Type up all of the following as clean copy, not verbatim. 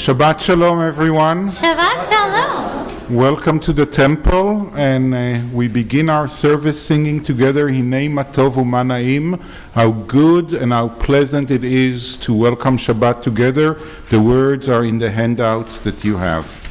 Shabbat Shalom, everyone. Shabbat Shalom. Welcome to the temple, and we begin our service singing together, Hinei Ma Tov U'ma Na'im, how good and how pleasant it is to welcome Shabbat together. The words are in the handouts that you have.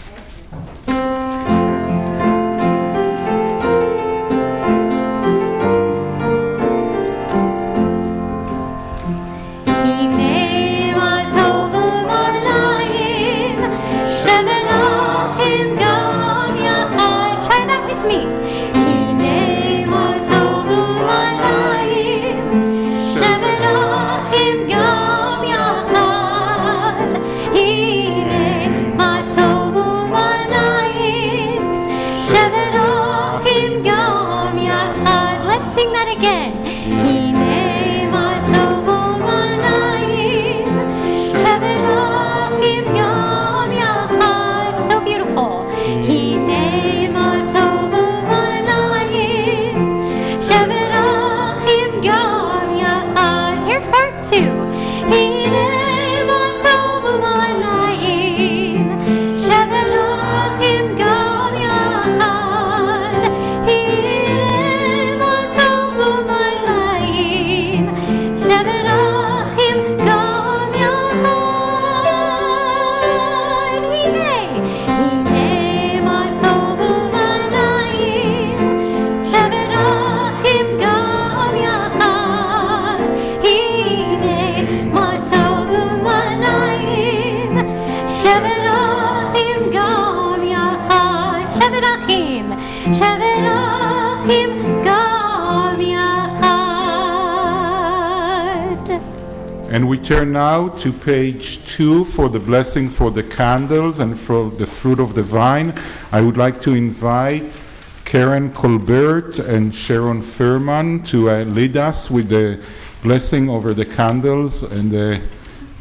And we turn now to page 2 for the blessing for the candles and for the fruit of the vine. I would like to invite Karen Colbert and Sharon Furman to lead us with the blessing over the candles and the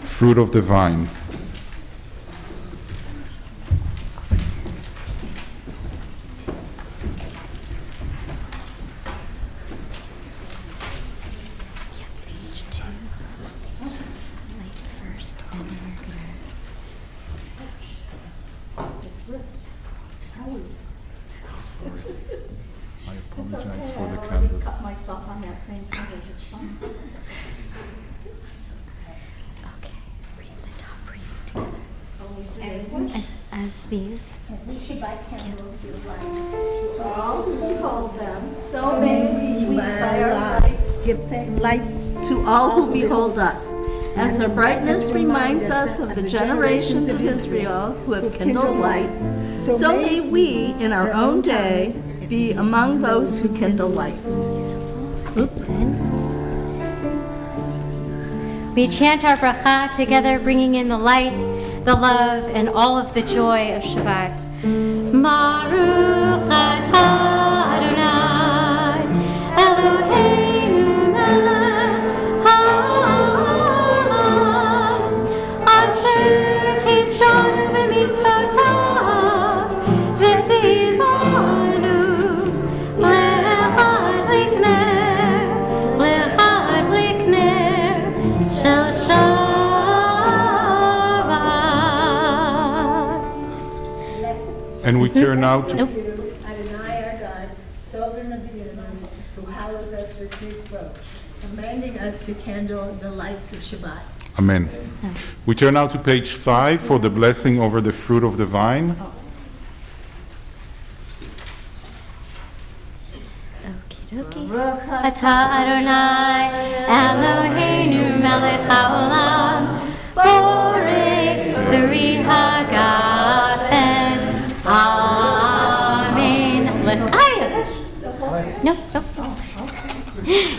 fruit of the vine. As these Shabbat candles do light to all who behold them, so may we by our lights give light to all who behold us. As their brightness reminds us of the generations of Israel who have kindled lights, so may we in our own day be among those who kindle lights. Oops. We chant our bracha together, bringing in the light, the love, and all of the joy of Shabbat. Baruch atah Adonai, Eloheinu melech haolam, asher kitshanu b'mitzvotav, v'tzivanu le'echad likner shel Shabbat. And we turn now to Adonai our God, sovereign of the universe, who hallows us with mitzvot, commanding us to kindle the lights of Shabbat. Amen. We turn now to page 5 for the blessing over the fruit of the vine. Baruch atah Adonai, Eloheinu melech haolam, borei peri hagafen. Amen. L'chaim. No.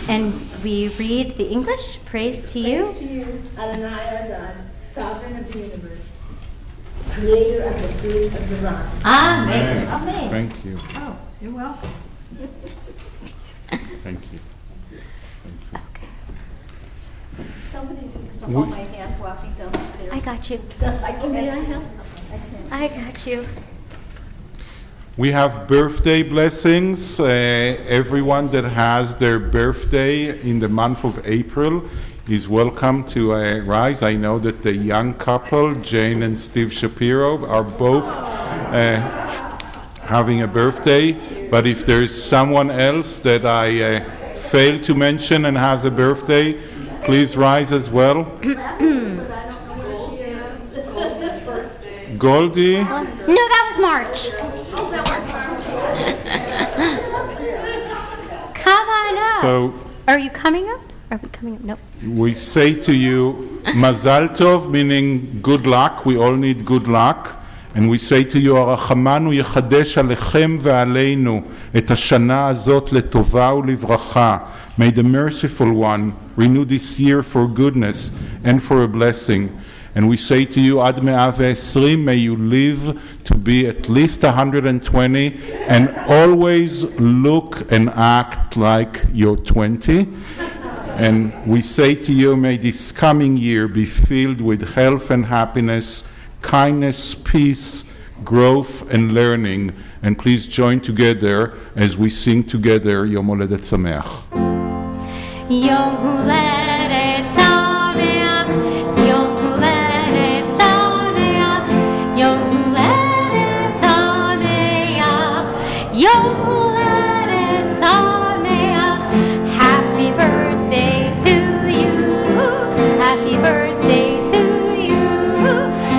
And we read the English. Praise to you. Praise to you, Adonai our God, sovereign of the universe, creator of the fruit of the vine. Amen. Amen. Thank you. Oh, you're welcome. Thank you. Okay. Somebody needs to hold my hand walking down the stairs. I got you. I got you. We have birthday blessings. Everyone that has their birthday in the month of April, is welcome to rise. I know that the young couple, Jane and Steve Shapiro, are both having a birthday. But if there's someone else that I failed to mention and has a birthday, please rise as well. Goldie? No, that was March. Come on up. So Are you coming up? Are we coming up? No. we say to you, Mazal Tov, meaning good luck. We all need good luck. And we say to you, הרחמנו יחדש עליכם ועלינו את השנה הזאת לטובה ולברכה. May the merciful one renew this year for goodness and for a blessing. And we say to you, עד 120, may you live to be at least 120 and always look and act like you're 20. And we say to you, may this coming year be filled with health and happiness, kindness, peace, growth, and learning. And please join together as we sing together Yom Holedet Sameach. Yom Holedet Sameach, Yom Holedet Sameach, Yom Holedet Sameach, Yom Holedet Sameach. Happy birthday to you, happy birthday to you,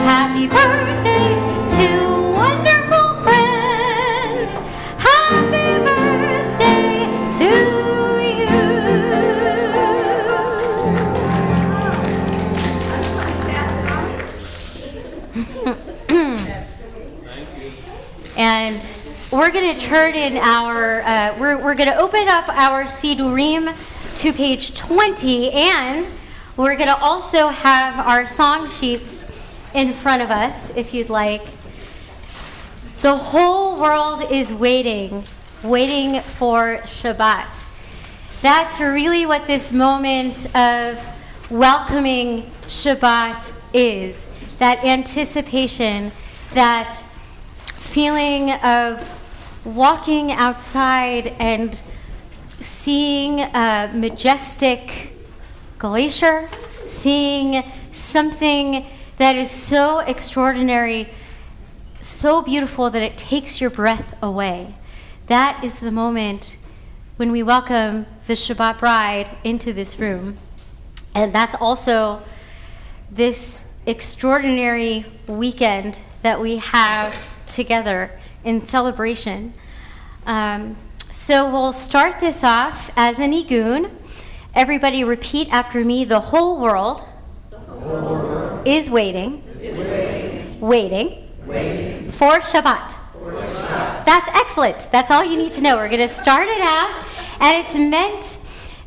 happy birthday to wonderful friends, happy birthday to you. And we're going to turn in our, we're going to open up our Sidurim to page 20, and we're going to also have our song sheets in front of us, if you'd like. The whole world is waiting for Shabbat. That's really what this moment of welcoming Shabbat is. That anticipation, that feeling of walking outside and seeing a majestic glacier, seeing something that is so extraordinary, so beautiful that it takes your breath away. That is the moment when we welcome the Shabbat bride into this room. And that's also this extraordinary weekend that we have together in celebration. So we'll start this off as an igun. Everybody repeat after me. The whole world, is waiting for Shabbat. That's excellent. That's all you need to know. We're going to start it out, and it's meant,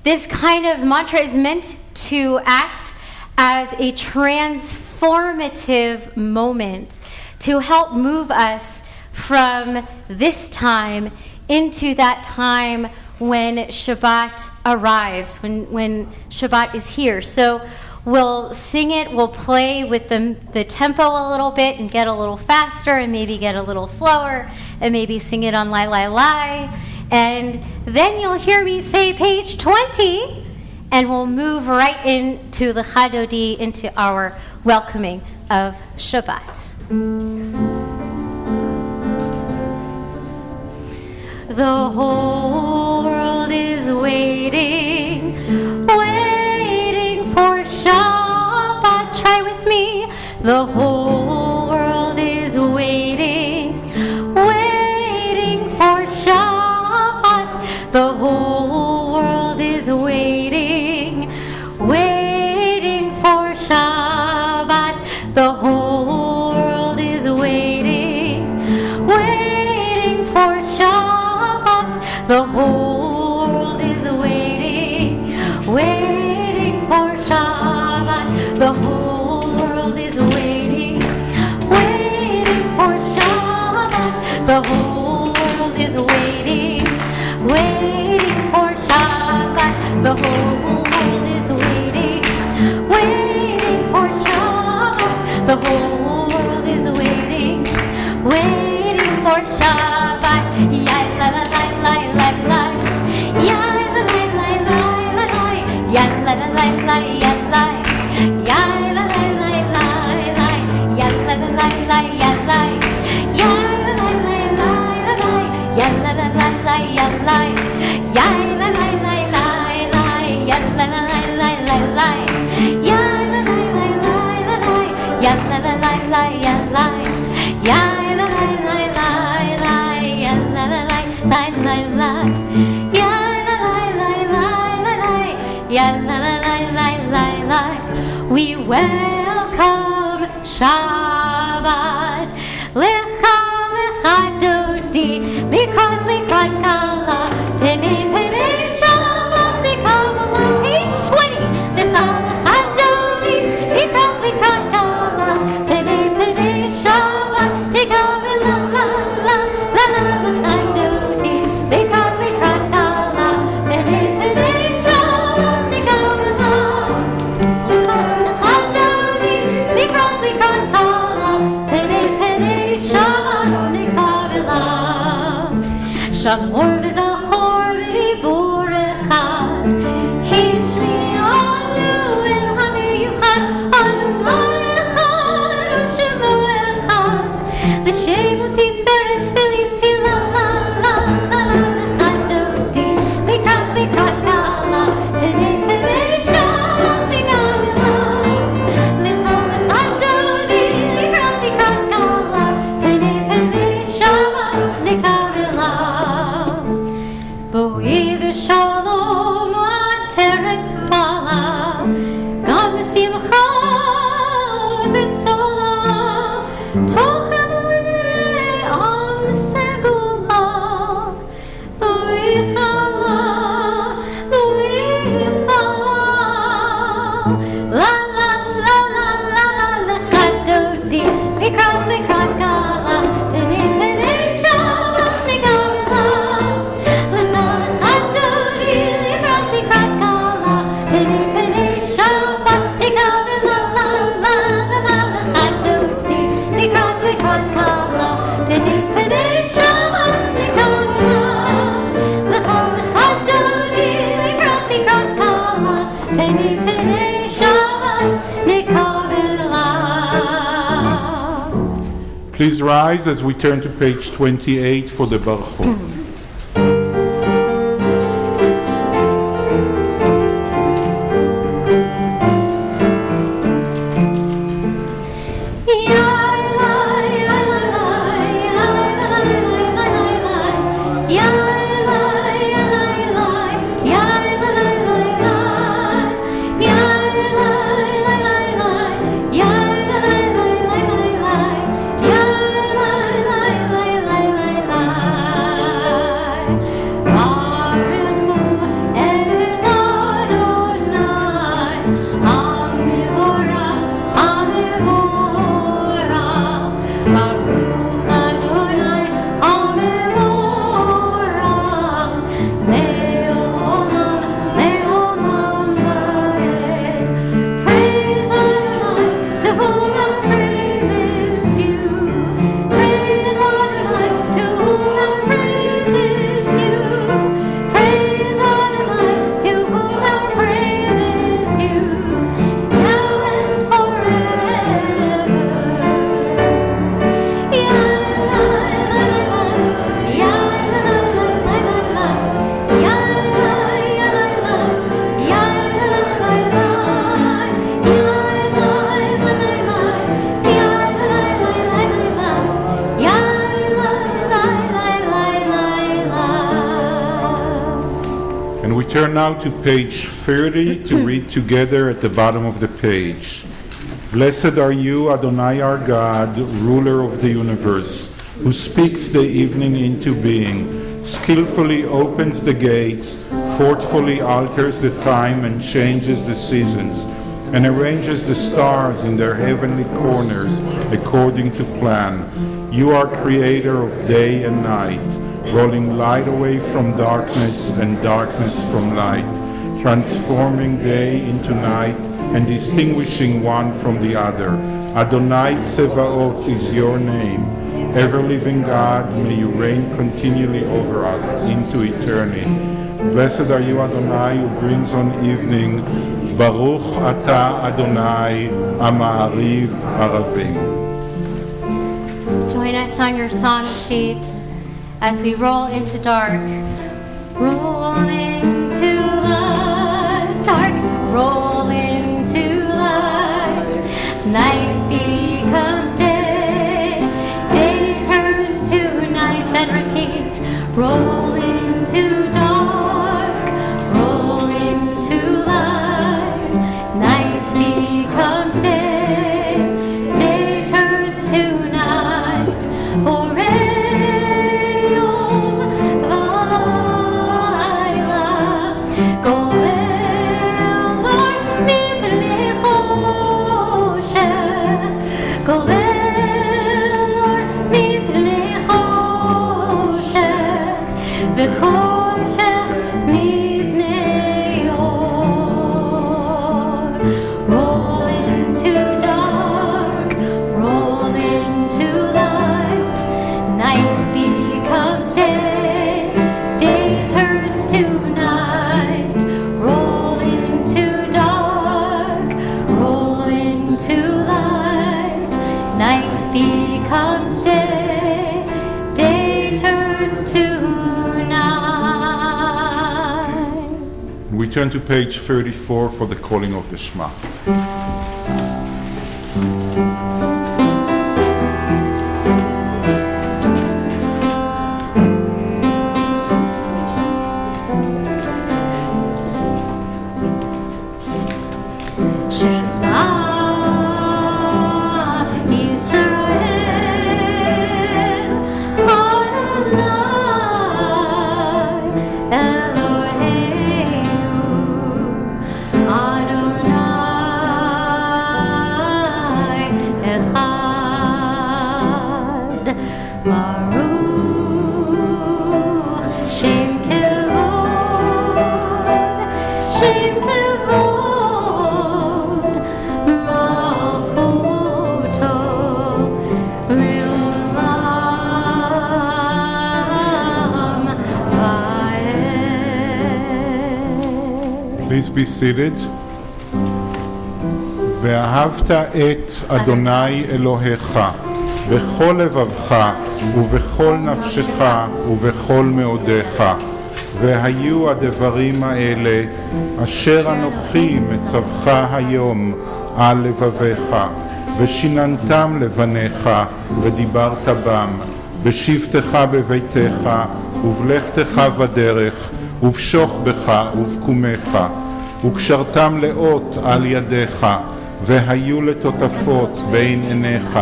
this kind of mantra is meant to act as a transformative moment to help move us from this time into that time when Shabbat arrives, when Shabbat is here. So we'll sing it, we'll play with the tempo a little bit and get a little faster and maybe get a little slower and maybe sing it on Lai Lai Lai. And then you'll hear me say page 20 and we'll move right into the Chadodi, into our welcoming of Shabbat. The whole world is waiting for Shabbat. Try with me. The whole world is waiting for Shabbat. The whole world is waiting for Shabbat. The whole world is waiting for Shabbat. The whole world is waiting for Shabbat. The whole world is waiting for Shabbat. The whole world is waiting for Shabbat. The whole world is waiting for Shabbat. The whole world is waiting for Shabbat. Ya la la la la la la. Ya la la la la la la. Ya la la la la. We welcome Shabbat. Lecha lecha dodi, likot likot kala, pene pene Shabbat, likot page 20. Lecha lecha dodi, likot likot kala, pene pene Shabbat, likot la la la la la lecha dodi, likot likot kala, pene pene Shabbat, likot la. Shamor v'zachor v'ribur echad, hishmi alu el hamiyuchad, Adonai echad, u'shemo echad, l'shemo tiferet v'liti la la la la la echad dodi, likot likot kala, pene pene Shabbat likavila, lichor echad dodi, likot likot kala, pene pene Shabbat likavila. Bo'e v'shalom ateret pala, gam v'simcha v'tzola, tochem u'nei am segula, Louie chala, la la la la la la lecha dodi, likot likot kala, pene pene Shabbat likavila. Please rise as we turn to page 28 for the Berlow. Turn now to page 30 to read together at the bottom of the page. Blessed are you, Adonai our God, ruler of the universe, who speaks the evening into being, skillfully opens the gates, thoughtfully alters the time and changes the seasons, and arranges the stars in their heavenly corners according to plan. You are creator of day and night, rolling light away from darkness and darkness from light, transforming day into night and distinguishing one from the other. Adonai Tsevaot is your name. Ever-living God, may you reign continually over us into eternity. Blessed are you, Adonai, who brings on evening. Baruch Ata Adonai Ama'ariv Aravim. Join us on your song sheet as we roll into dark. Roll into the dark, roll into light. Night becomes day, day turns to night, then repeats. Roll into dark, roll into light. Night becomes day, day turns to night. Roll into dark, roll into light. Night becomes day, day turns to night. Roll into dark, roll into light. Night becomes day, day turns to night. We turn to page 34 for the calling of the Shema. Please be seated. ואהבת את אדוני אלוהיך בכל לבבך ובכל נפשך ובכל מאודיך. והיו הדברים האלה אשר אנוכי מצווך היום על לבביך, ושיננתם לבניך ודיברת בם, בשבתך בביתך ובלכתך בדרך ובשוך בך ובקומך, וקשרתם לאות על ידיך, והיו לטוטפות בין עיניך,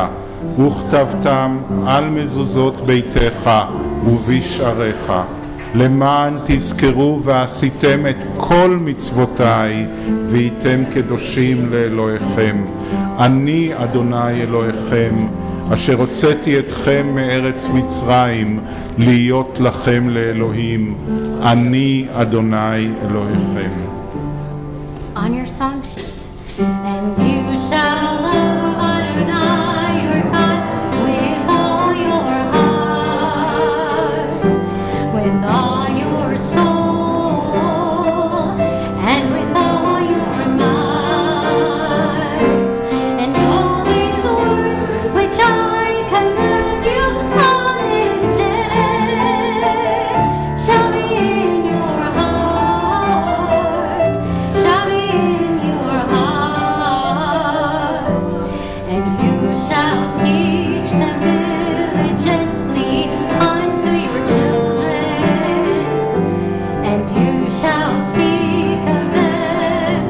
וכתבתם על מזוזות ביתך ובשעריך, למען תזכרו ועשיתם את כל מצוותיי, והייתם קדושים לאלוהיכם. אני אדוני אלוהיכם, אשר הוצאתי אתכם מארץ מצרים, להיות לכם לאלוהים. אני אדוני אלוהיכם. On your song sheet. And you shall love Adonai your God with all your heart, with all your soul, and with all your might. And all these words which I command you on this day shall be in your heart, shall be in your heart. And you shall teach them diligently unto your children, and you shall speak of them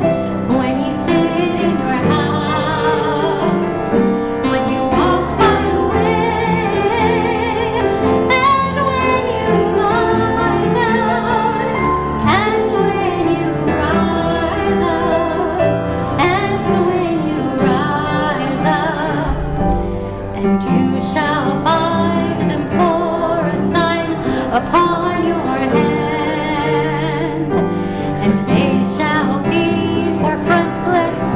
when you sit in your house, when you walk by the way, and when you lie down, and when you rise up, and when you rise up. And you shall bind them for a sign upon your hand, and they shall be for frontlets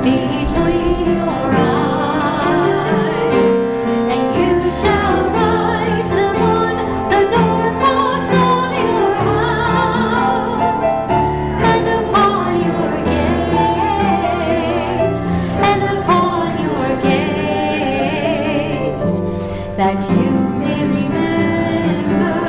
between your eyes. And you shall write them on the doorposts of your house, and upon your gates, and upon your gates, that you may remember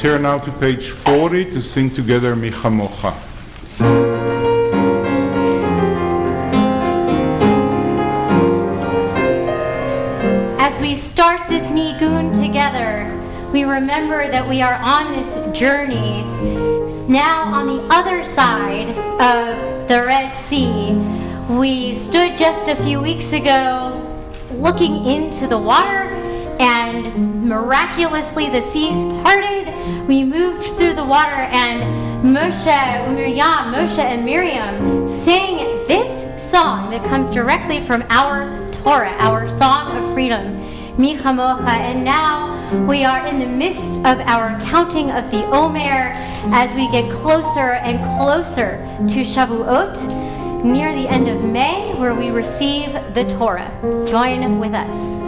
turn now to page 40 to sing together Mi Chamocha. As we start this nigun together, we remember that we are on this journey now on the other side of the Red Sea. We stood just a few weeks ago looking into the water, and miraculously the seas parted. We moved through the water, and Moshe and Miriam sang this song that comes directly from our Torah, our song of freedom, Mi Chamocha. And now we are in the midst of our counting of the Omer as we get closer and closer to Shavuot, near the end of May, where we receive the Torah. Join with us.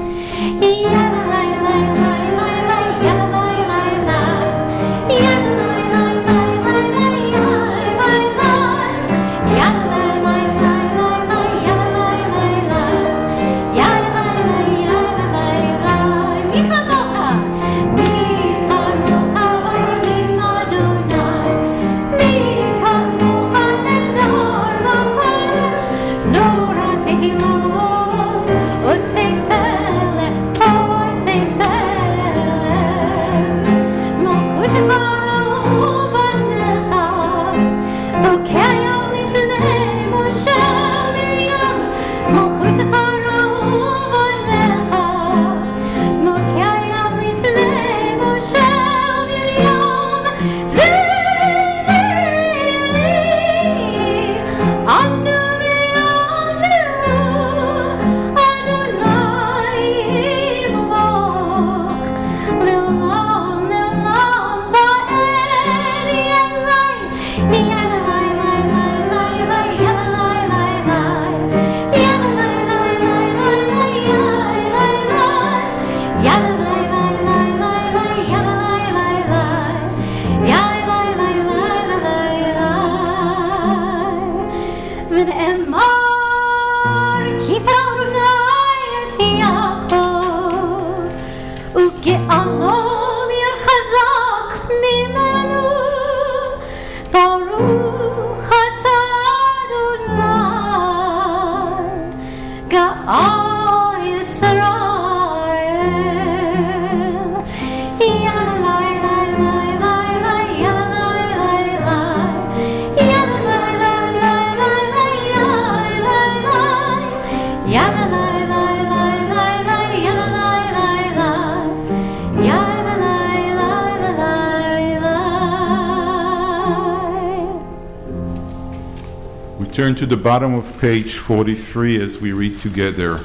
Turn to the bottom of page 43 as we read together.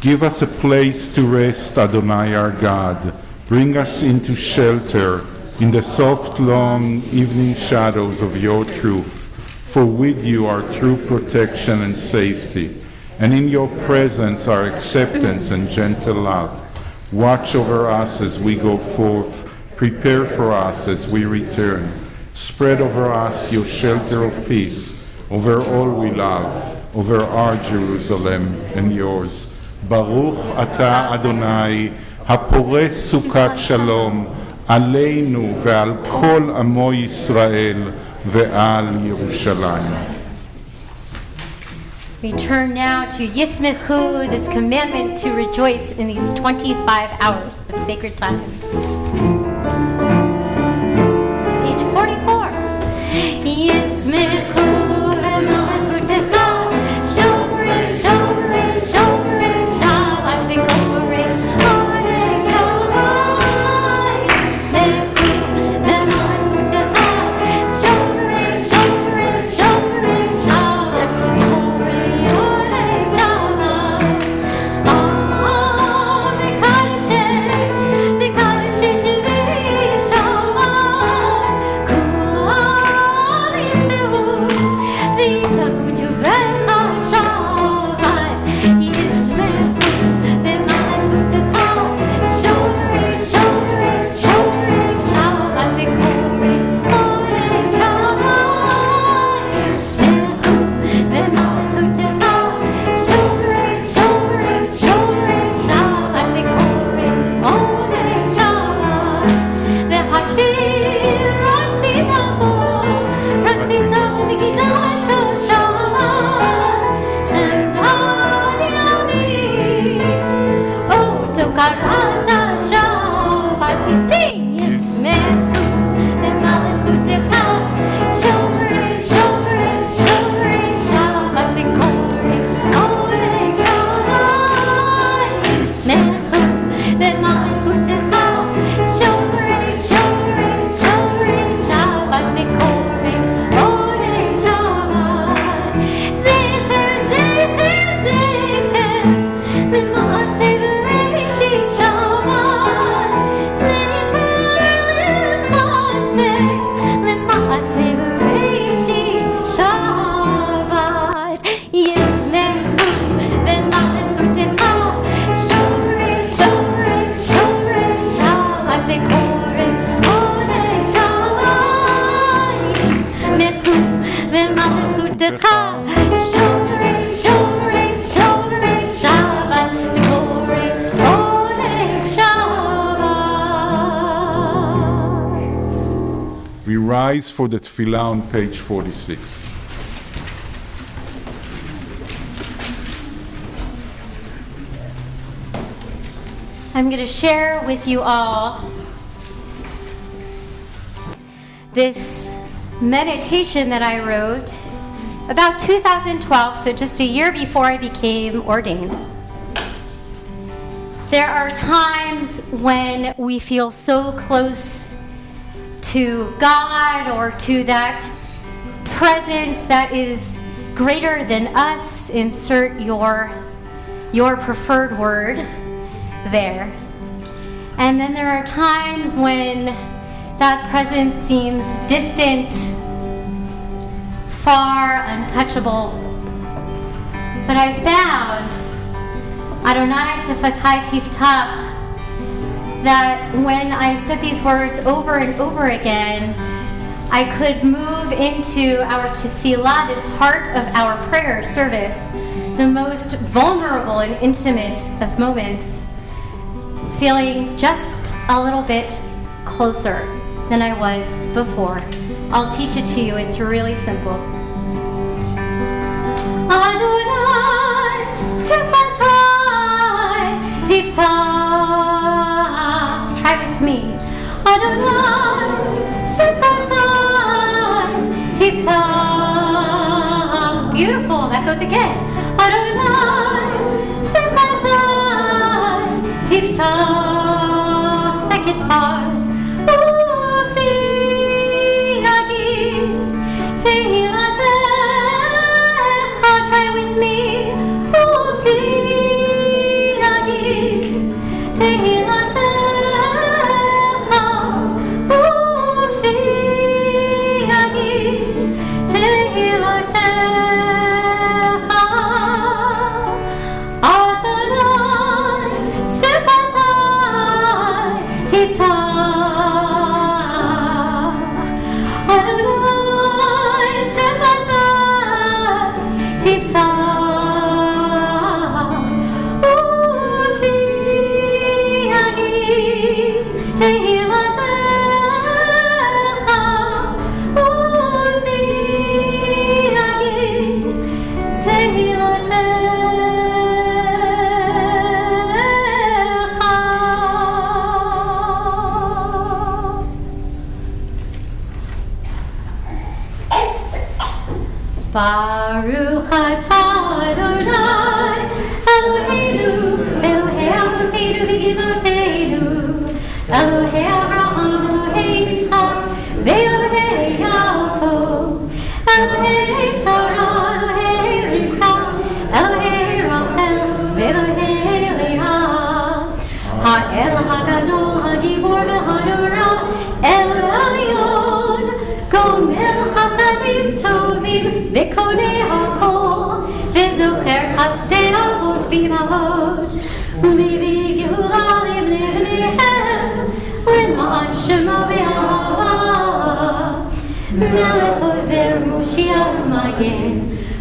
Give us a place to rest, Adonai our God. Bring us into shelter in the soft, long evening shadows of your truth. For with you are true protection and safety, and in your presence are acceptance and gentle love. Watch over us as we go forth. Prepare for us as we return. Spread over us your shelter of peace, over all we love, over our Jerusalem and yours. Baruch Ata Adonai, הפורש סוכת שלום, עלינו ועל כל עמו ישראל ועל ירושלים. We turn now to Yismechu, this commandment to rejoice in these 25 hours of sacred time. Page 44. Yismechu v'malachutecha, shomrei, shomrei, shomrei, shalom v'gomrei, onei shalom. Yismechu v'malachutecha, shomrei, shomrei, shomrei, shalom, gomrei, onei shalom. V'kadeshei, v'kadeshei, We rise for the tefillah on page 46. I'm going to share with you all this meditation that I wrote about 2012, so just a year before I became ordained. There are times when we feel so close to God or to that presence that is greater than us. Insert your preferred word there. And then there are times when that presence seems distant, far, untouchable. But I found Adonai Sifatai Tiftach, that when I said these words over and over again, I could move into our tefillah, this heart of our prayer service, the most vulnerable and intimate of moments, feeling just a little bit closer than I was before. I'll teach it to you. It's really simple. Adonai Sifatai Tiftach. Try with me. Adonai Sifatai Tiftach. Beautiful. That goes again. Adonai Sifatai Tiftach. Second part. Try with me. Baruch atah Adonai Eloheinu Elohei Avotenu v'Givotenu Elohei Avraham Elohei Yitzchak v'Elohei Yaakov Elohei Sarah Elohei Rivka Elohei Rachel v'Elohei Leah Ha'el HaGadol HaGibor v'Hanora El Elyon Gomel Chasadim Tovim וקונה הכל, וזוכר חסדי אבות ואימהות, ומביא גאולה לבניהם, למען שמו באהבה. מלך עוזר מושיע ומגן,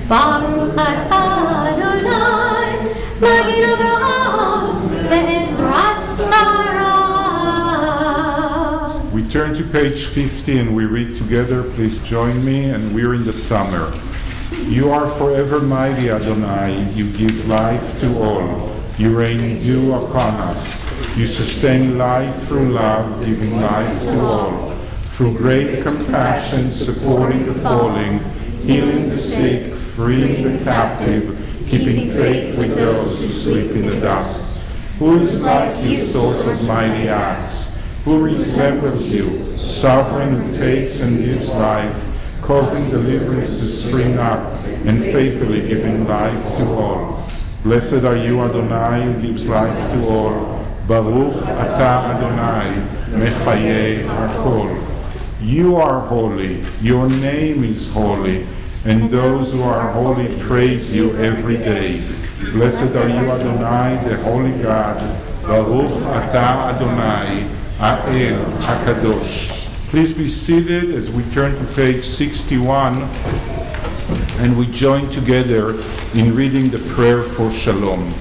ברוך אתה אדוני, מגן אברהם ועזרת שרה. We turn to page 50 and we read together. Please join me, and we're in the summer. You are forever mighty, Adonai. You give life to all. You rain dew upon us. You sustain life through love, giving life to all. Through great compassion, supporting the falling, healing the sick, freeing the captive, keeping faith with those who sleep in the dust. Who is like you, source of mighty acts? Who resembles you, sovereign who takes and gives life, causing deliverance to spring up, and faithfully giving life to all. Blessed are you, Adonai, who gives life to all. Baruch atah Adonai, mechayei hakol. You are holy, your name is holy, and those who are holy praise you every day. Blessed are you, Adonai, the holy God. Baruch atah Adonai, Ha'el HaKadosh. Please be seated as we turn to page 61. and we join together in reading the prayer for Shalom.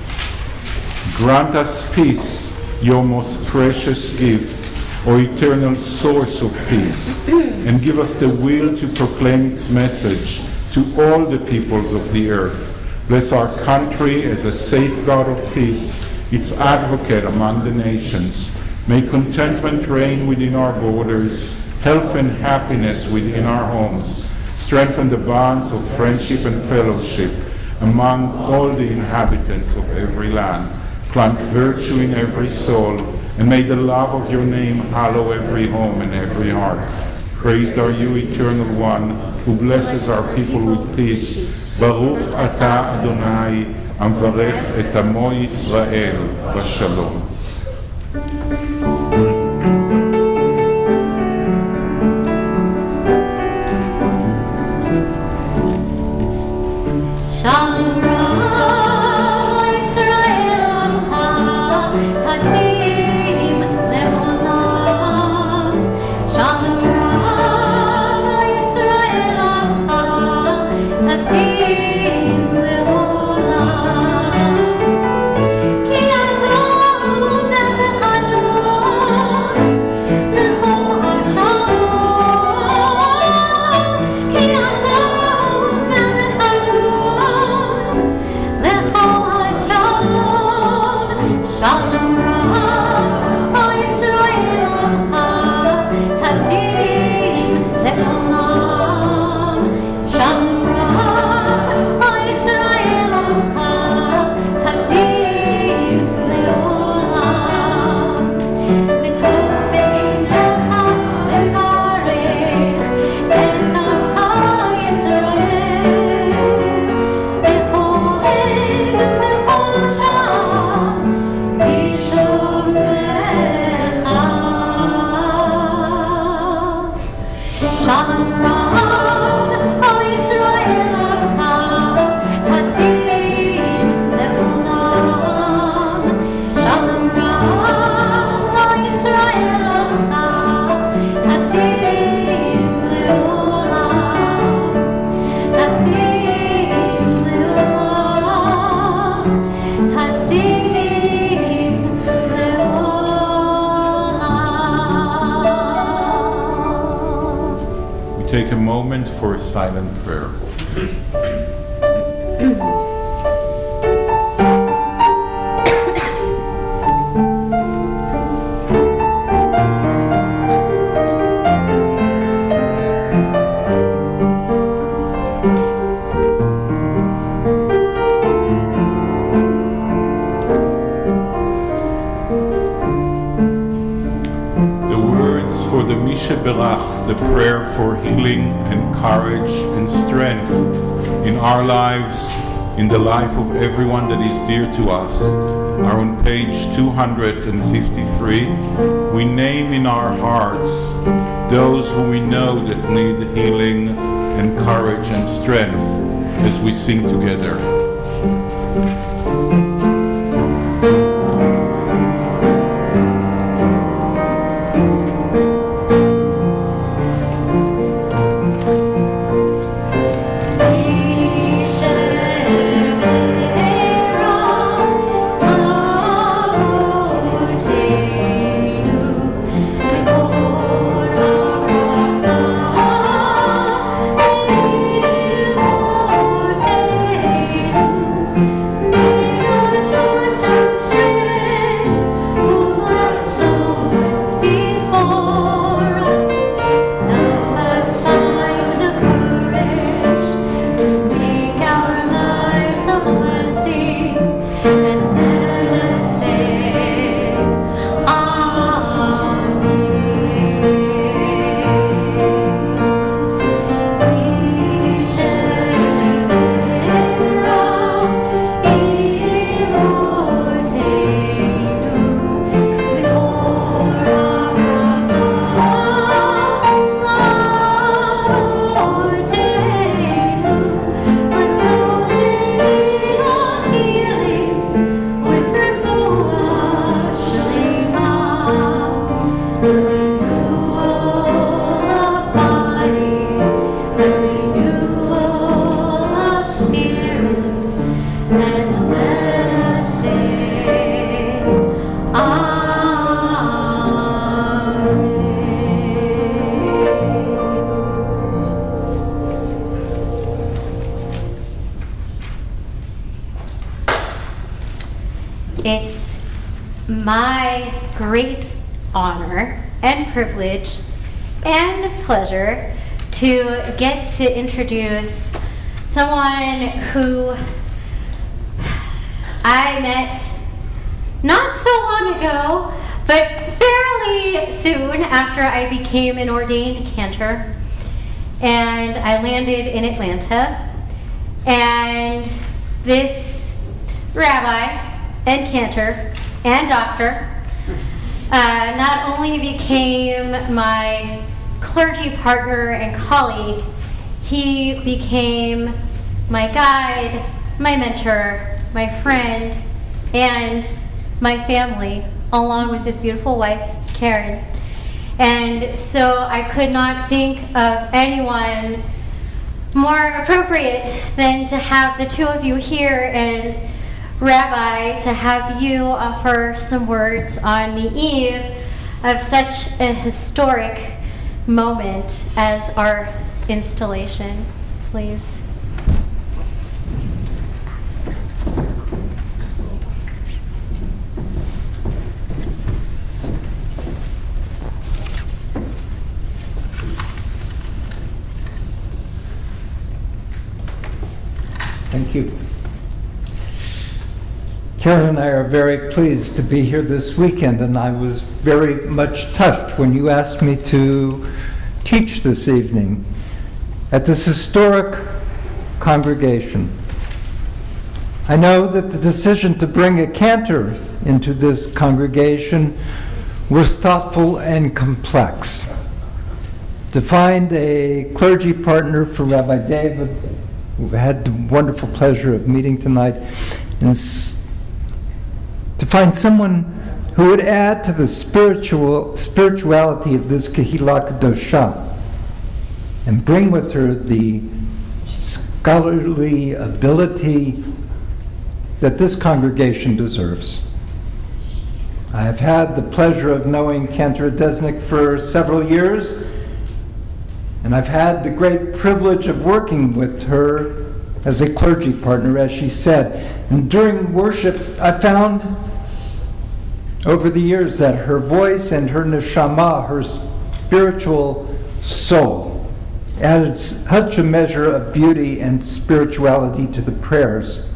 Grant us peace, your most precious gift, O eternal source of peace, and give us the will to proclaim its message to all the peoples of the earth. Bless our country as a safeguard of peace, its advocate among the nations. May contentment reign within our borders, health and happiness within our homes. Strengthen the bonds of friendship and fellowship among all the inhabitants of every land. Plant virtue in every soul, and may the love of your name hallow every home and every heart. Praised are you, Eternal One, who blesses our people with peace. Baruch atah Adonai, המברך את עמו ישראל בשלום. Take a moment for a silent prayer. The prayer for healing and courage and strength in our lives, in the life of everyone that is dear to us, are on page 253. We name in our hearts those who we know that need healing and courage and strength as we sing together. No and let us say, It's my great honor and privilege and pleasure to get to introduce someone who I met not so long ago, but fairly soon after I became an ordained cantor. And I landed in Atlanta. And this rabbi and cantor and doctor not only became my clergy partner and colleague, he became my guide, my mentor, my friend, and my family, along with his beautiful wife, Karen. And so I could not think of anyone more appropriate than to have the two of you here, and Rabbi, to have you offer some words on the eve of such a historic moment as our installation, please. Thank you. Karen and I are very pleased to be here this weekend, and I was very much touched when you asked me to teach this evening at this historic congregation. I know that the decision to bring a cantor into this congregation was thoughtful and complex. To find a clergy partner for Rabbi David, who had the wonderful pleasure of meeting tonight, and to find someone who would add to the spirituality of this Kehillah Kadosha and bring with her the scholarly ability that this congregation deserves. I have had the pleasure of knowing Cantor Adesnik for several years, and I've had the great privilege of working with her as a clergy partner, as she said. And during worship, I found over the years that her voice and her neshama, her spiritual soul, added such a measure of beauty and spirituality to the prayers.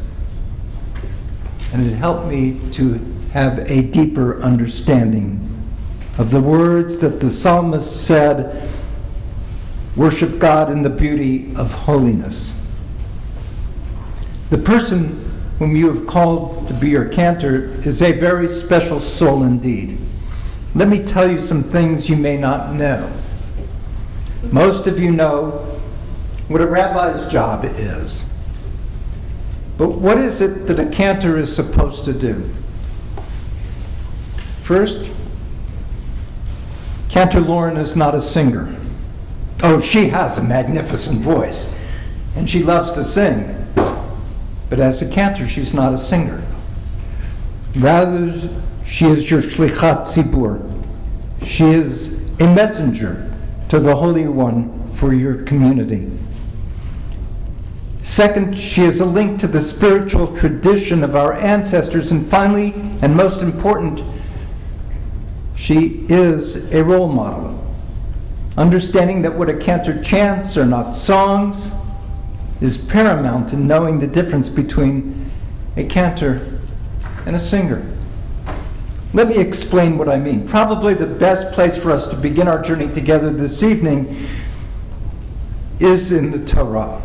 And it helped me to have a deeper understanding of the words that the psalmist said, worship God in the beauty of holiness. The person whom you have called to be your cantor is a very special soul indeed. Let me tell you some things you may not know. Most of you know what a rabbi's job is. But what is it that a cantor is supposed to do? First, Cantor Lauren is not a singer. Oh, she has a magnificent voice, and she loves to sing. But as a cantor, she's not a singer. Rather, she is your shlichat tzibur. She is a messenger to the Holy One for your community. Second, she is a link to the spiritual tradition of our ancestors. And finally, and most important, she is a role model. Understanding that what a cantor chants are not songs is paramount in knowing the difference between a cantor and a singer. Let me explain what I mean. Probably the best place for us to begin our journey together this evening is in the Torah.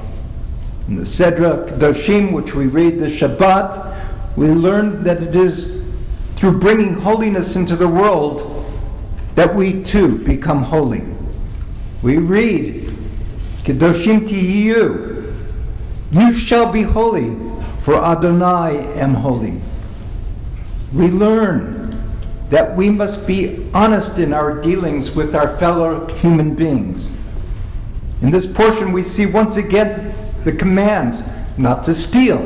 In the Sedra Kedoshim, which we read the Shabbat, we learn that it is through bringing holiness into the world that we too become holy. We read, Kedoshim tihiyu, you shall be holy, for Adonai am holy. We learn that we must be honest in our dealings with our fellow human beings. In this portion we see once again the commands not to steal,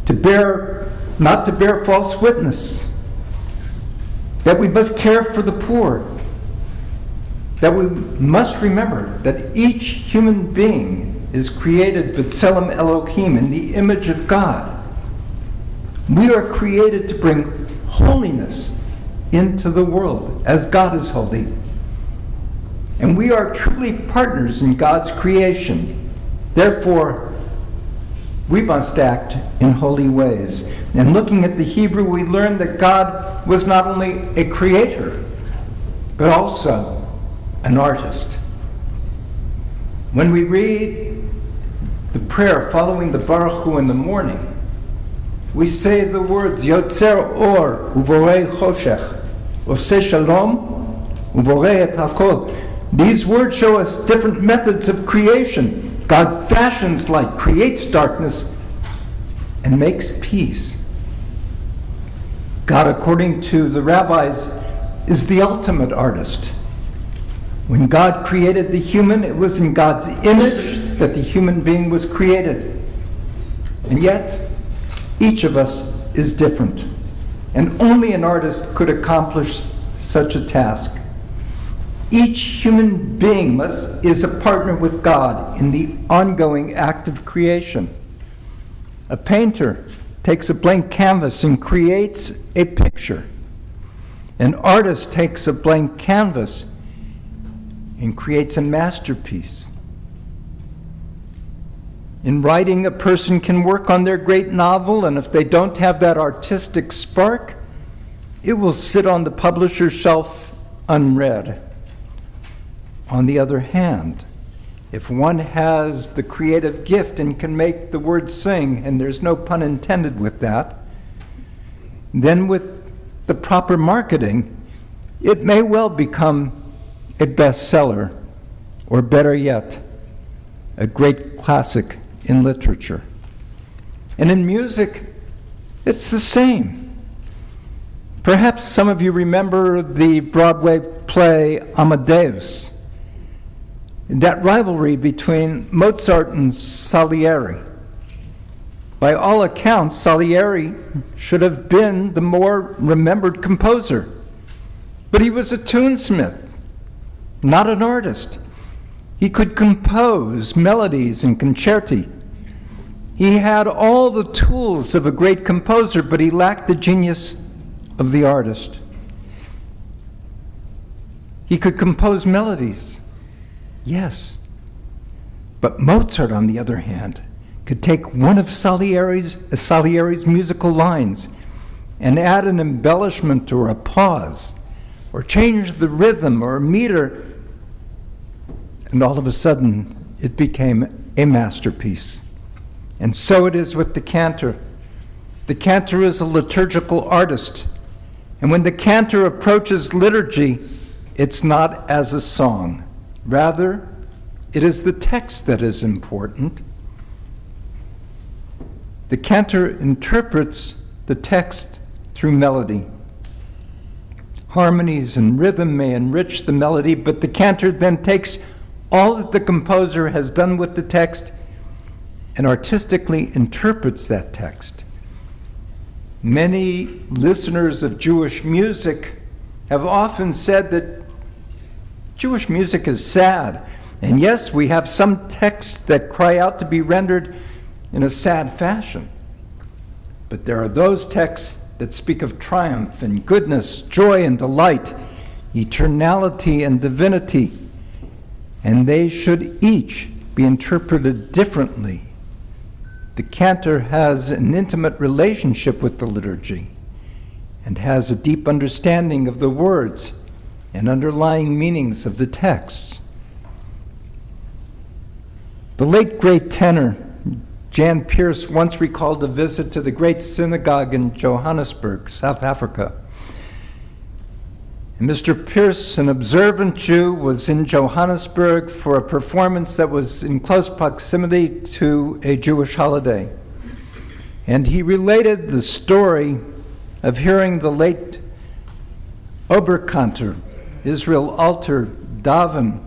not to bear false witness, that we must care for the poor, that we must remember that each human being is created b'tselem Elohim, in the image of God. We are created to bring holiness into the world as God is holy. And we are truly partners in God's creation. Therefore, we must act in holy ways. And looking at the Hebrew, we learn that God was not only a creator, but also an artist. When we read the prayer following the Baruch Hu in the morning, we say the words, Yotzer or uvorei choshech, oseh shalom uvorei et hakol. These words show us different methods of creation. God fashions light, creates darkness, and makes peace. God, according to the rabbis, is the ultimate artist. When God created the human, it was in God's image that the human being was created. And yet, each of us is different, and only an artist could accomplish such a task. Each human being is a partner with God in the ongoing act of creation. A painter takes a blank canvas and creates a picture. An artist takes a blank canvas and creates a masterpiece. In writing, a person can work on their great novel, and if they don't have that artistic spark, it will sit on the publisher's shelf unread. On the other hand, if one has the creative gift and can make the words sing, and there's no pun intended with that, then with the proper marketing, it may well become a bestseller, or better yet, a great classic in literature. And in music, it's the same. Perhaps some of you remember the Broadway play Amadeus, that rivalry between Mozart and Salieri. By all accounts, Salieri should have been the more remembered composer, but he was a tunesmith, not an artist. He could compose melodies and concerti. He had all the tools of a great composer, but he lacked the genius of the artist. He could compose melodies, yes. But Mozart, on the other hand, could take one of Salieri's musical lines and add an embellishment or a pause, or change the rhythm or meter, and all of a sudden it became a masterpiece. And so it is with the cantor. The cantor is a liturgical artist, and when the cantor approaches liturgy, it's not as a song. Rather, it is the text that is important. The cantor interprets the text through melody. Harmonies and rhythm may enrich the melody, but the cantor then takes all that the composer has done with the text and artistically interprets that text. Many listeners of Jewish music have often said that Jewish music is sad. And yes, we have some texts that cry out to be rendered in a sad fashion. But there are those texts that speak of triumph and goodness, joy and delight, eternality and divinity. And they should each be interpreted differently. The cantor has an intimate relationship with the liturgy and has a deep understanding of the words and underlying meanings of the text. The late great tenor Jan Pearce once recalled a visit to the great synagogue in Johannesburg, South Africa. And Mr. Pearce, an observant Jew, was in Johannesburg for a performance that was in close proximity to a Jewish holiday. And he related the story of hearing the late Cantor, Israel Alter, daven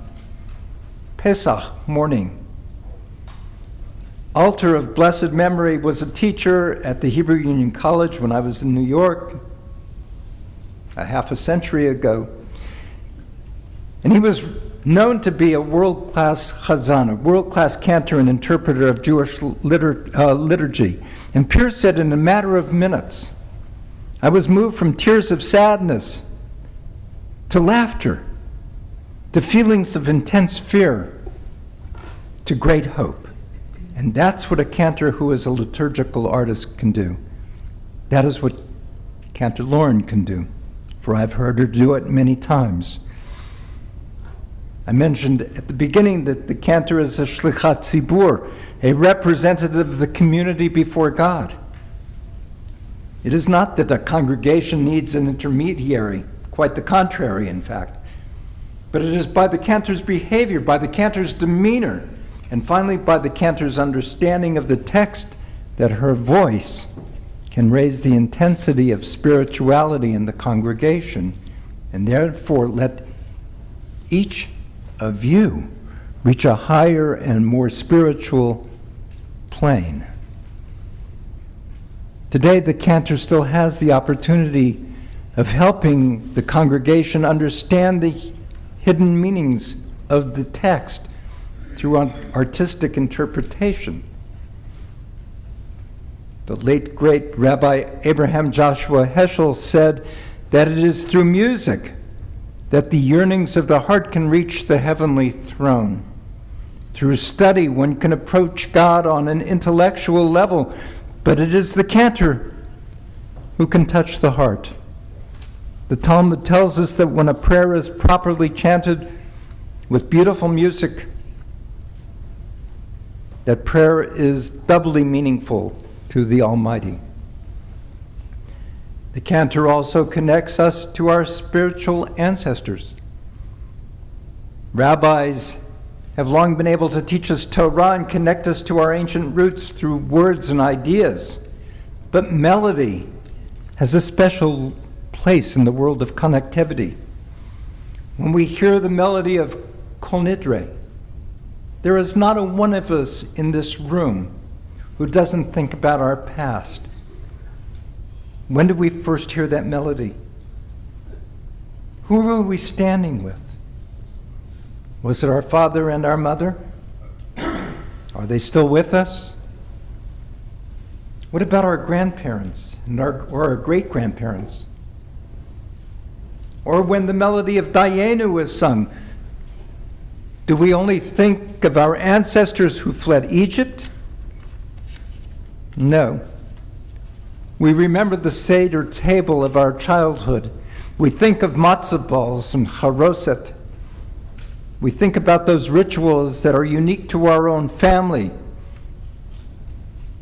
Pesach morning. altar of blessed memory was a teacher at the Hebrew Union College when I was in New York a half a century ago. And he was known to be a world-class chazan, a world-class cantor and interpreter of Jewish liturgy. And Pierce said, in a matter of minutes, I was moved from tears of sadness to laughter, to feelings of intense fear, to great hope. And that's what a cantor who is a liturgical artist can do. That is what Cantor Lauren can do, for I've heard her do it many times. I mentioned at the beginning that the cantor is a shlichat tzibur, a representative of the community before God. It is not that a congregation needs an intermediary, quite the contrary, in fact. But it is by the cantor's behavior, by the cantor's demeanor, and finally by the cantor's understanding of the text that her voice can raise the intensity of spirituality in the congregation, and therefore let each of you reach a higher and more spiritual plane. Today, the cantor still has the opportunity of helping the congregation understand the hidden meanings of the text through artistic interpretation. The late, great Rabbi Abraham Joshua Heschel said that it is through music that the yearnings of the heart can reach the heavenly throne. Through study, one can approach God on an intellectual level, but it is the cantor who can touch the heart. The Talmud tells us that when a prayer is properly chanted with beautiful music, that prayer is doubly meaningful to the Almighty. The cantor also connects us to our spiritual ancestors. Rabbis have long been able to teach us Torah and connect us to our ancient roots through words and ideas. But melody has a special place in the world of connectivity. When we hear the melody of Kol Nidre, there is not a one of us in this room who doesn't think about our past. When did we first hear that melody? Who were we standing with? Was it our father and our mother? Are they still with us? What about our grandparents or our great-grandparents? Or when the melody of Dayenu is sung, do we only think of our ancestors who fled Egypt? No. We remember the Seder table of our childhood. We think of matzah balls and charoset. We think about those rituals that are unique to our own family.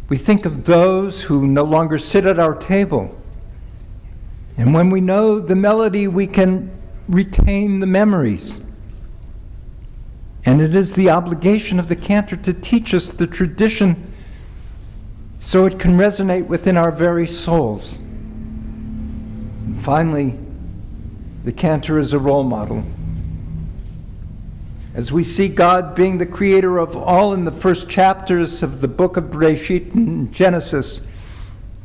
We think of those who no longer sit at our table. And when we know the melody, we can retain the memories. And it is the obligation of the cantor to teach us the tradition so it can resonate within our very souls. And finally, the cantor is a role model. As we see God being the creator of all in the first chapters of the book of Bereshit and Genesis,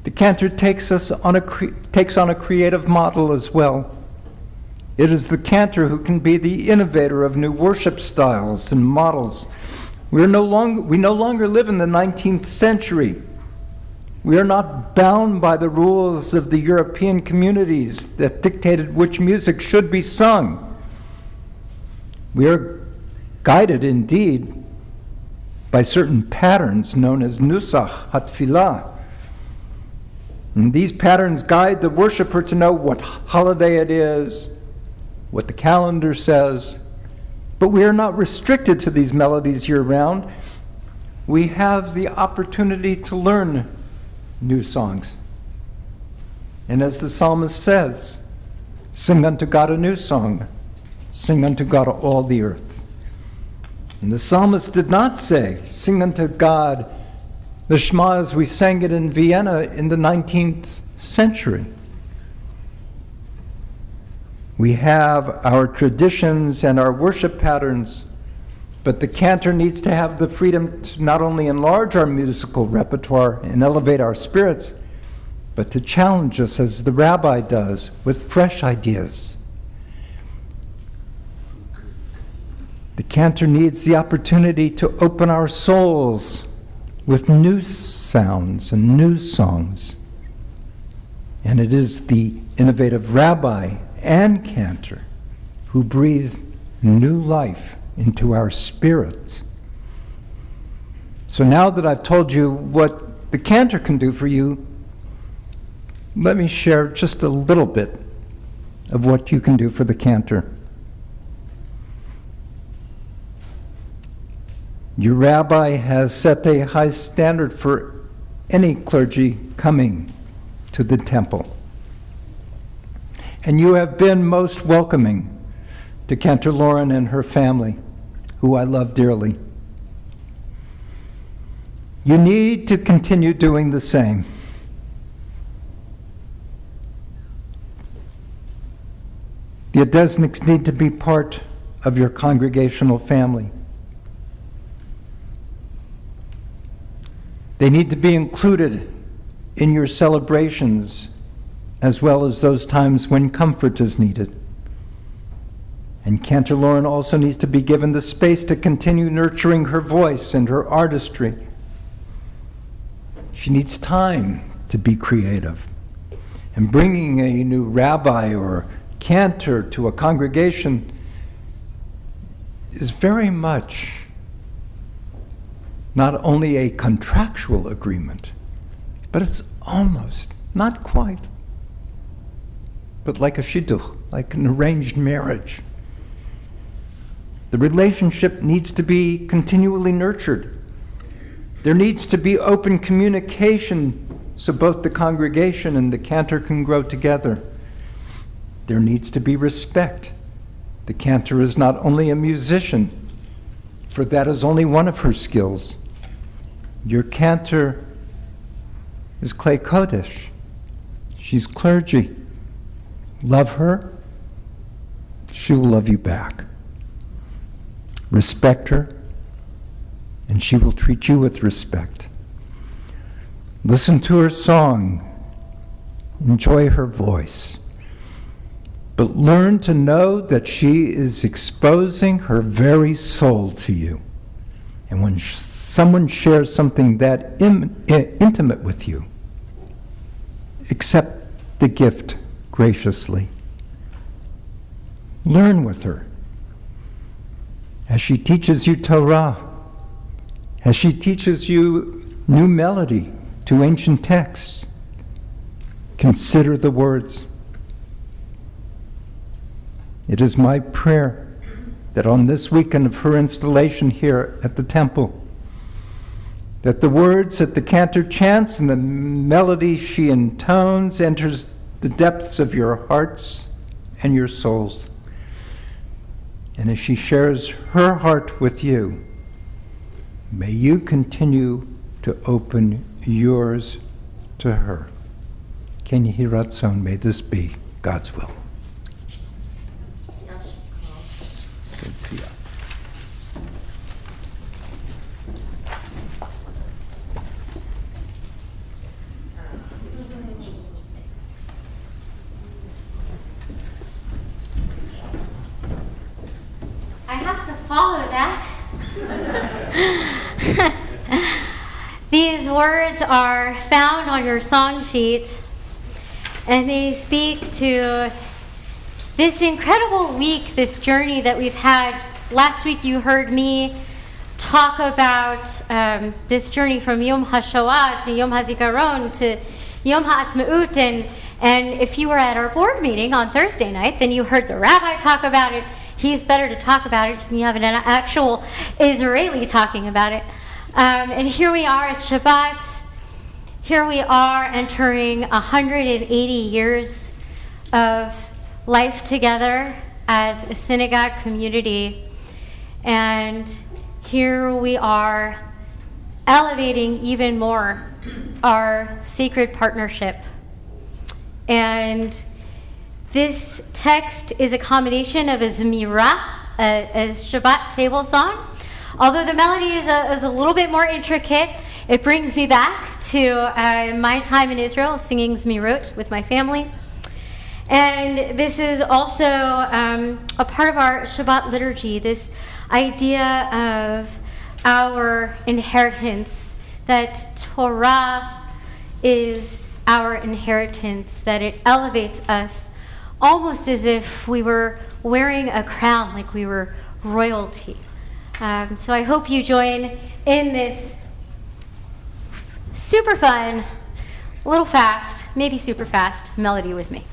the cantor takes on a creative model as well. It is the cantor who can be the innovator of new worship styles and models. We no longer live in the 19th century. We are not bound by the rules of the European communities that dictated which music should be sung. We are guided indeed by certain patterns known as nusach hatfilah. And these patterns guide the worshiper to know what holiday it is, what the calendar says, but we are not restricted to these melodies year-round. We have the opportunity to learn new songs. And as the psalmist says, sing unto God a new song, sing unto God all the earth. And the psalmist did not say, sing unto God the Shema as we sang it in Vienna in the 19th century. We have our traditions and our worship patterns, But the cantor needs to have the freedom to not only enlarge our musical repertoire and elevate our spirits, but to challenge us as the rabbi does with fresh ideas. The cantor needs the opportunity to open our souls with new sounds and new songs. And it is the innovative rabbi and cantor who breathe new life into our spirits. So now that I've told you what the cantor can do for you, let me share just a little bit of what you can do for the cantor. Your rabbi has set a high standard for any clergy coming to the temple. And you have been most welcoming to Cantor Lauren and her family, who I love dearly. You need to continue doing the same. The Adesniks need to be part of your congregational family. They need to be included in your celebrations, as well as those times when comfort is needed. And Cantor Lauren also needs to be given the space to continue nurturing her voice and her artistry. She needs time to be creative. And bringing a new rabbi or cantor to a congregation is very much not only a contractual agreement, but it's almost, not quite, but like a shidduch, like an arranged marriage. The relationship needs to be continually nurtured. There needs to be open communication so both the congregation and the cantor can grow together. There needs to be respect. The cantor is not only a musician, for that is only one of her skills. Your cantor is Klei Kodesh. She's clergy. Love her, she will love you back. Respect her, and she will treat you with respect. Listen to her song. Enjoy her voice. But learn to know that she is exposing her very soul to you. And when someone shares something that intimate with you, accept the gift graciously. Learn with her. As she teaches you Torah, as she teaches you new melody to ancient texts, consider the words. It is my prayer that on this weekend of her installation here at the temple, that the words that the cantor chants and the melody she intones enters the depths of your hearts and your souls. And as she shares her heart with you, may you continue to open yours to her. Ken Yehi Ratzon, may this be God's will. I have to follow that. These words are found on your song sheet, and they speak to this incredible week, this journey that we've had. Last week you heard me talk about this journey from Yom HaShoah to Yom HaZikaron to Yom HaAtzmaut, and if you were at our board meeting on Thursday night, then you heard the rabbi talk about it. He's better to talk about it. You have an actual Israeli talking about it. And here we are at Shabbat. Here we are entering 180 years of life together as a synagogue community. And here we are elevating even more our sacred partnership. And this text is a combination of a Zmirah, a Shabbat table song, although the melody is a little bit more intricate, it brings me back to my time in Israel, singing Zmirot with my family. And this is also a part of our Shabbat liturgy, this idea of our inheritance, that Torah is our inheritance, that it elevates us almost as if we were wearing a crown, like we were royalty. So I hope you join in this super fun, a little fast, maybe super fast melody with me.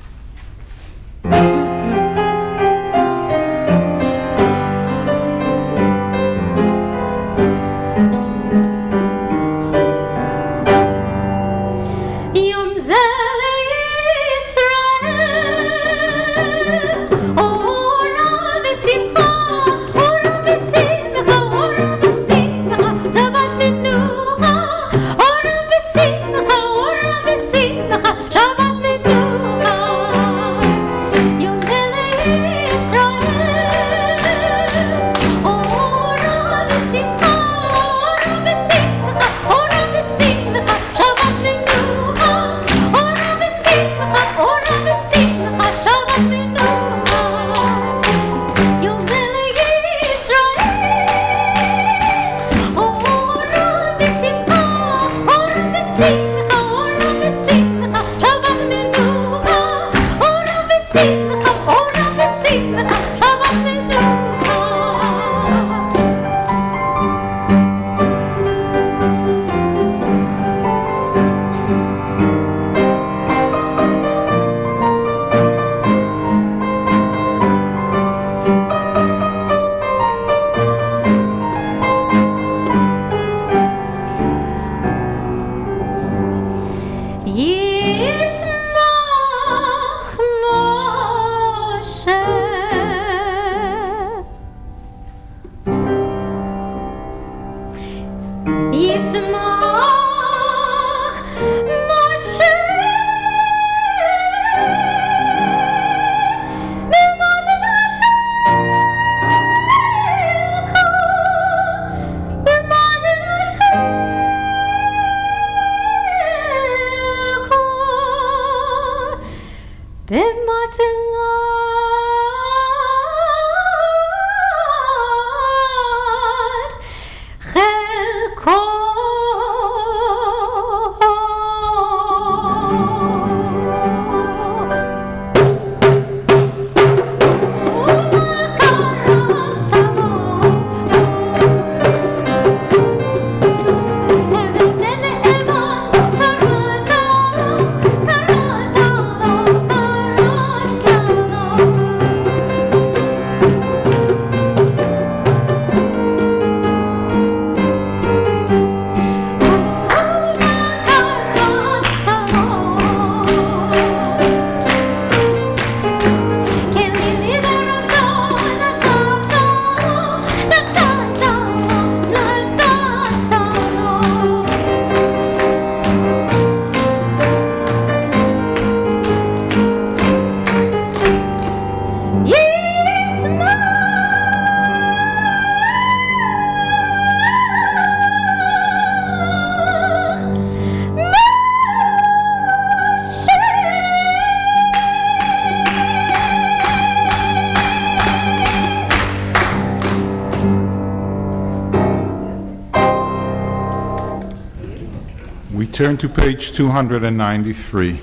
Turn to page 293.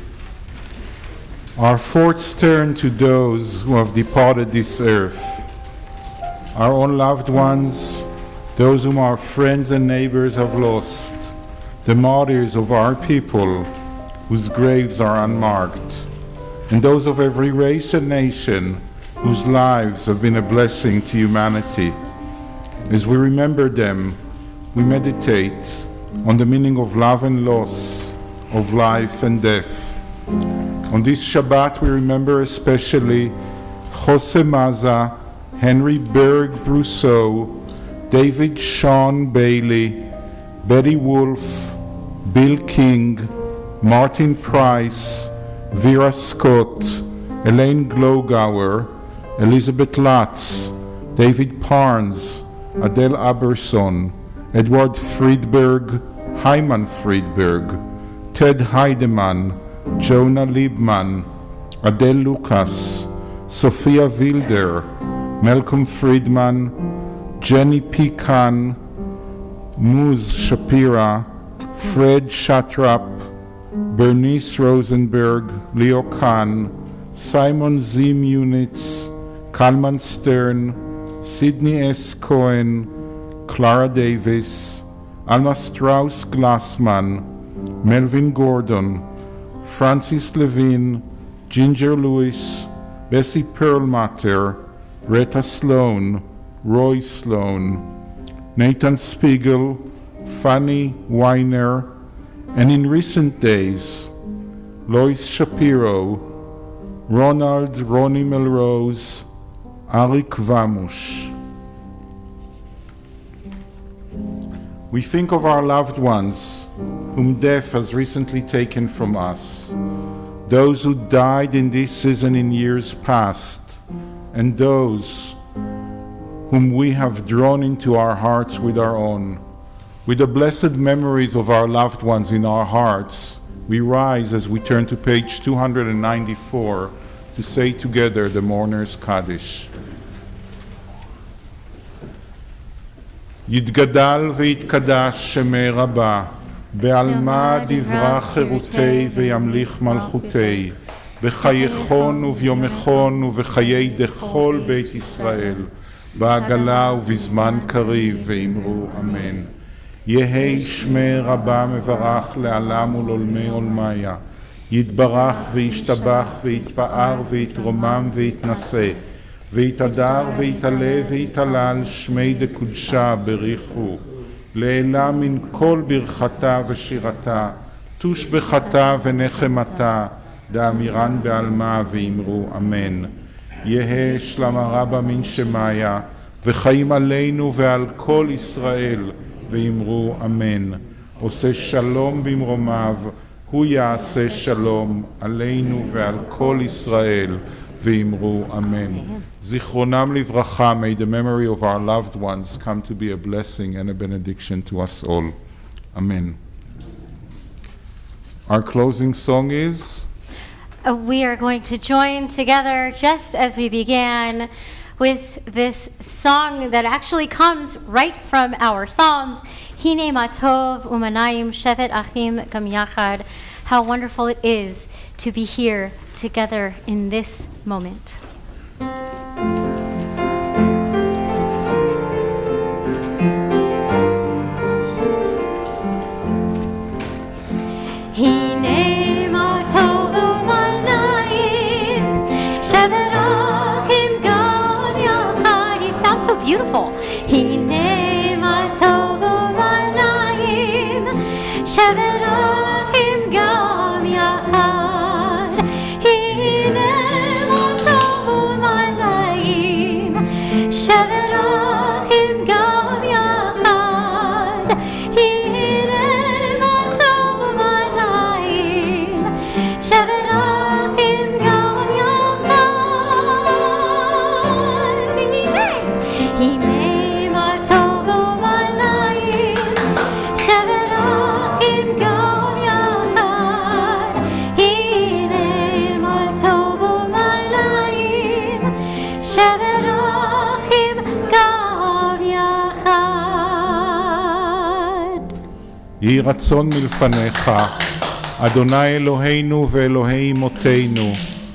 Our thoughts turn to those who have departed this earth, our own loved ones, those whom our friends and neighbors have lost, the martyrs of our people whose graves are unmarked, and those of every race and nation whose lives have been a blessing to humanity. As we remember them, we meditate on the meaning of love and loss, of life and death. On this Shabbat, we remember especially Jose Maza, Henry Berg Brousseau, David Sean Bailey, Betty Wolfe, Bill King, Martin Price, Vera Scott, Elaine Glogauer, Elizabeth Latz, David Parnes, Adele Aberson, Edward Friedberg, Hyman Friedberg, Ted Heidemann, Jonah Liebman, Adele Lucas, Sophia Wilder, Malcolm Friedman, Jenny P. Kahn, Muz Shapira, Fred Shatrap, Bernice Rosenberg, Leo Kahn, Simon Z. Munitz, Kalman Stern, Sidney S. Cohen, Clara Davis, Alma Strauss Glassman, Melvin Gordon, Francis Levine, Ginger Lewis, Bessie Perlmutter, Retta Sloan, Roy Sloan, Nathan Spiegel, Fanny Weiner, and in recent days, Lois Shapiro, Ronald Ronnie Melrose, Arik Vamush. We think of our loved ones whom death has recently taken from us, those who died in this season in years past, and those whom we have drawn into our hearts with our own. With the blessed memories of our loved ones in our hearts, we rise as we turn to page 294 to say together the Mourner's Kaddish. יתגדל ויתקדש שמי רבה, בעלמא דברה חירותי וימליך מלכותי, בחייכון וביומכון ובחיי דכל בית ישראל, בעגלה ובזמן קריב, ואמרו אמן. יהי שמי רבה מברך לעלם ולעולמי עולמיה, יתברך וישתבח ויתפאר ויתרומם ויתנשא, ויתהדר ויתעלה ויתהלל שמי דקודשה בריחו, לעילה מן כל ברכתה ושירתה, תושבחתה ונחמתה, דאמירן בעלמה ואמרו אמן. יהא שלמה רבה מן שמיה, וחיים עלינו ועל כל ישראל, ואמרו אמן. עושה שלום במרומיו, הוא יעשה שלום עלינו ועל כל ישראל, ואמרו אמן. זיכרונם לברכה, may the memory of our loved ones come to be a blessing and a benediction to us all. Amen. Our closing song is? We are going to join together just as we began with this song that actually comes right from our Psalms. Hine matov umanayim shevet achim gam yachad. How wonderful it is to be here together in this moment. Hine matov umanayim shevet achim gam yachad. You sound so beautiful. Hine matov umanayim shevet achim gam yachad. Hine matov umanayim shevet achim gam yachad. Hine matov umanayim shevet achim gam yachad. Hine matov umanayim shevet achim gam yachad. Hine matov umanayim shevet achim gam yachad. יהי רצון מלפניך, אדוני אלוהינו ואלוהי אמותינו,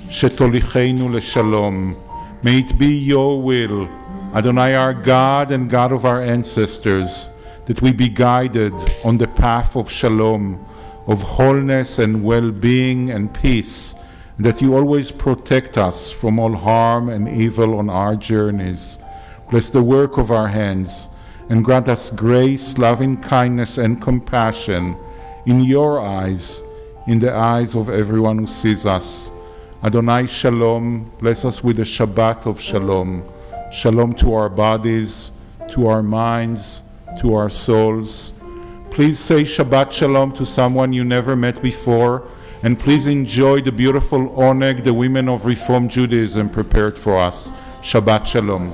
שתוליכנו לשלום. May it be your will, Adonai our God and God of our ancestors, that we be guided on the path of shalom, of wholeness and well-being and peace, and that you always protect us from all harm and evil on our journeys. Bless the work of our hands, and grant us grace, loving kindness, and compassion in your eyes, in the eyes of everyone who sees us. Adonai Shalom, bless us with the Shabbat of Shalom. Shalom to our bodies, to our minds, to our souls. Please say Shabbat Shalom to someone you never met before, and please enjoy the beautiful oneg the women of Reform Judaism prepared for us. Shabbat Shalom.